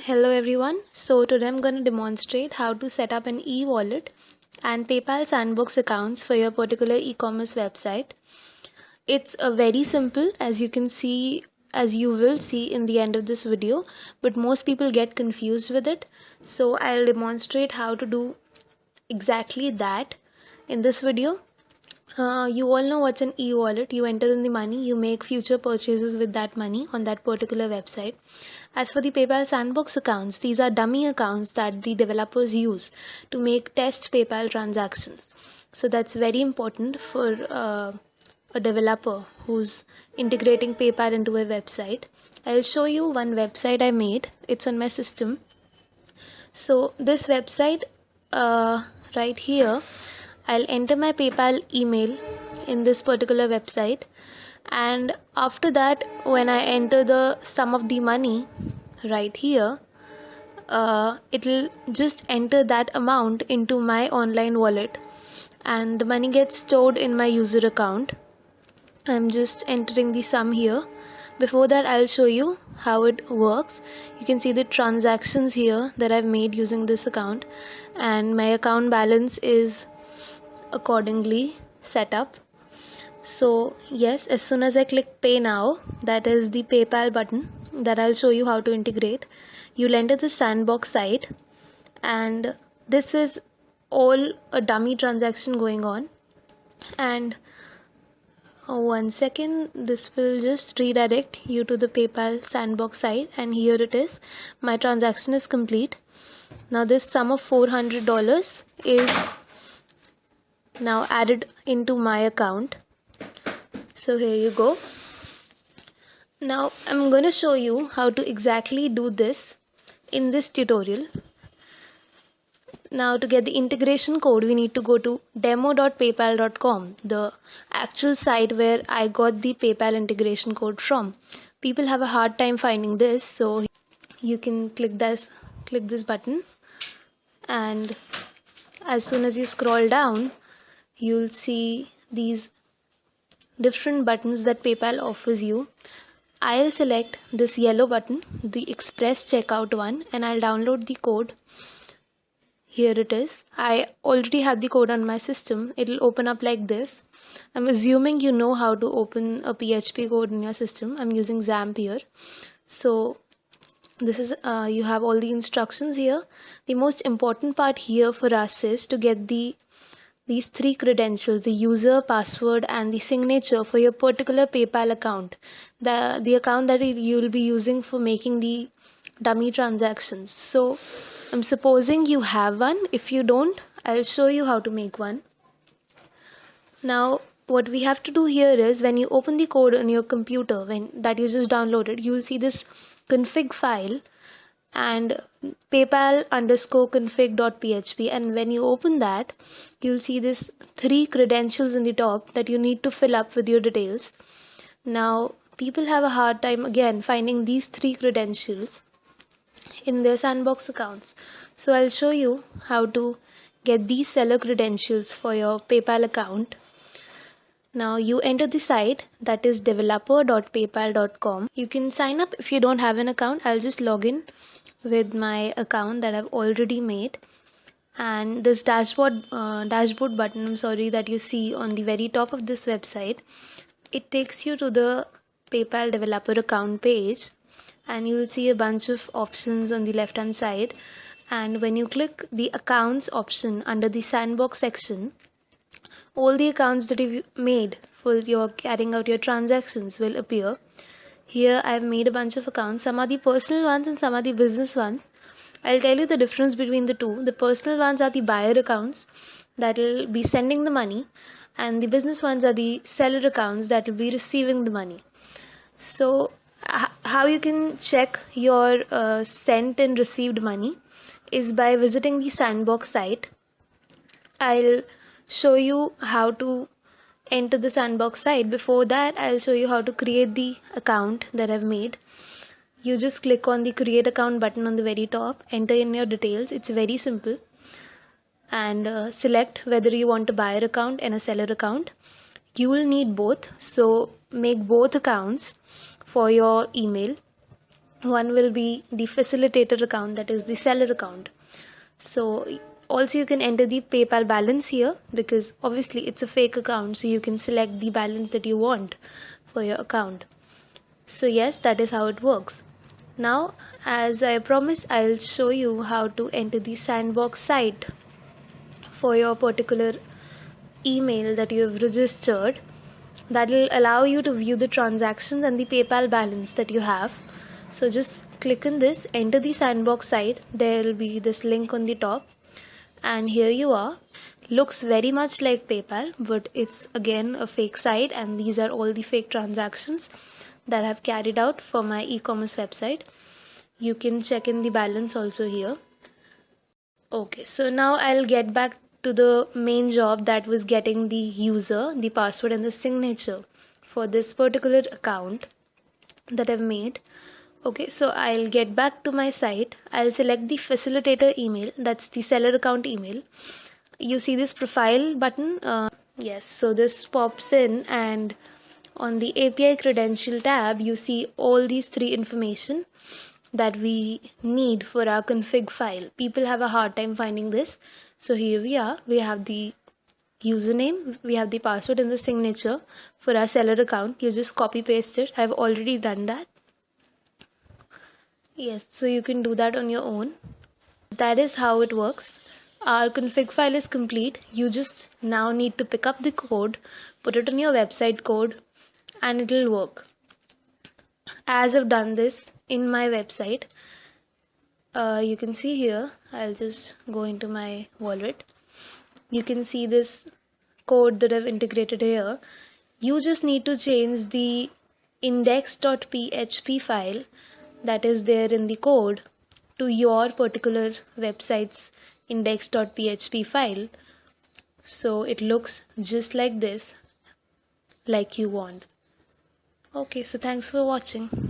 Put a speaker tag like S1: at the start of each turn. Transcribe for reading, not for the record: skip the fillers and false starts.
S1: Hello everyone. So today I'm going to demonstrate how to set up an e-wallet and PayPal sandbox accounts for your particular e-commerce website. It's very simple, as you will see in the end of this video, but most people get confused with it. So I'll demonstrate how to do exactly that in this video. You all know what's an e-wallet. You enter in the money, you make future purchases with that money on that particular website. As for the PayPal sandbox accounts, these are dummy accounts that the developers use to make test PayPal transactions. So that's very important for a developer who's integrating PayPal into a website. I'll show you one website I made. It's on my system. So this website right here, I'll enter my PayPal email in this particular website, and after that, when I enter the sum of the money right here, it'll just enter that amount into my online wallet and the money gets stored in my user account. I'm just entering the sum here. Before that, I'll show you how it works. You can see the transactions here that I've made using this account, and my account balance is accordingly set up. So yes, as soon as I click pay now, that is the PayPal button that I'll show you how to integrate. You'll enter the sandbox site, and this is all a dummy transaction going on. And one second, this will just redirect you to the PayPal sandbox site, and here it is. My transaction is complete. Now this sum of $400 is now added into my account. So here you go. Now I'm going to show you how to exactly do this in this tutorial. Now to get the integration code, we need to go to demo.paypal.com, the actual site where I got the PayPal integration code from. People have a hard time finding this, so you can click this button, and as soon as you scroll down, you'll see these different buttons that PayPal offers you. I'll select this yellow button, the express checkout one, and I'll download the code. Here it is. I already have the code on my system. It'll open up like this. I'm assuming you know how to open a PHP code in your system. I'm using XAMPP here. So this is you have all the instructions here. The most important part here for us is to get these three credentials: the user, password, and the signature for your particular PayPal account, the account that you'll be using for making the dummy transactions. So I'm supposing you have one. If you don't, I'll show you how to make one. Now what we have to do here is, when you open the code on your computer that you just downloaded, you will see this config file and PayPal_config.php, and when you open that, you'll see this three credentials in the top that you need to fill up with your details. Now people have a hard time again finding these three credentials in their sandbox accounts, so I'll show you how to get these seller credentials for your PayPal account. Now you enter the site, that is developer.paypal.com. You can sign up if you don't have an account. I'll just log in with my account that I've already made, and this dashboard button, that you see on the very top of this website, it takes you to the PayPal developer account page, and you will see a bunch of options on the left hand side. And when you click the accounts option under the sandbox section, all the accounts that you've made for your carrying out your transactions will appear. Here I've made a bunch of accounts. Some are the personal ones and some are the business ones. I'll tell you the difference between the two. The personal ones are the buyer accounts that will be sending the money, and the business ones are the seller accounts that will be receiving the money. So how you can check your sent and received money is by visiting the sandbox site. I'll show you how to enter the sandbox site. Before that, I'll show you how to create the account that I've made. You just click on the create account button on the very top, enter in your details. It's very simple, and select whether you want a buyer account and a seller account. You will need both, so make both accounts for your email. One will be the facilitator account, that is the seller account. So also you can enter the PayPal balance here, because obviously it's a fake account, so you can select the balance that you want for your account. So yes, that is how it works. Now, as I promised, I'll show you how to enter the sandbox site for your particular email that you have registered. That will allow you to view the transactions and the PayPal balance that you have. So just click on this, enter the sandbox site. There will be this link on the top, and here you are. Looks very much like PayPal, but it's again a fake site, and these are all the fake transactions that I've carried out for my e-commerce website. You can check in the balance also here. Okay, so now I'll get back to the main job, that was getting the user, the password and the signature for this particular account that I've made. Okay, so I'll get back to my site. I'll select the facilitator email, that's the seller account email. You see this profile button? Yes, so this pops in, and on the API credential tab, you see all these three information that we need for our config file. People have a hard time finding this. So here we are. We have the username, we have the password and the signature for our seller account. You just copy paste it. I've already done that. Yes, so you can do that on your own. That is how it works. Our config file is complete. You just now need to pick up the code, put it on your website code, and it will work. As I've done this in my website, you can see here, I'll just go into my wallet. You can see this code that I've integrated here. You just need to change the index.php file that is there in the code to your particular website's index.php file, so it looks just like this, like you want. Okay, so thanks for watching.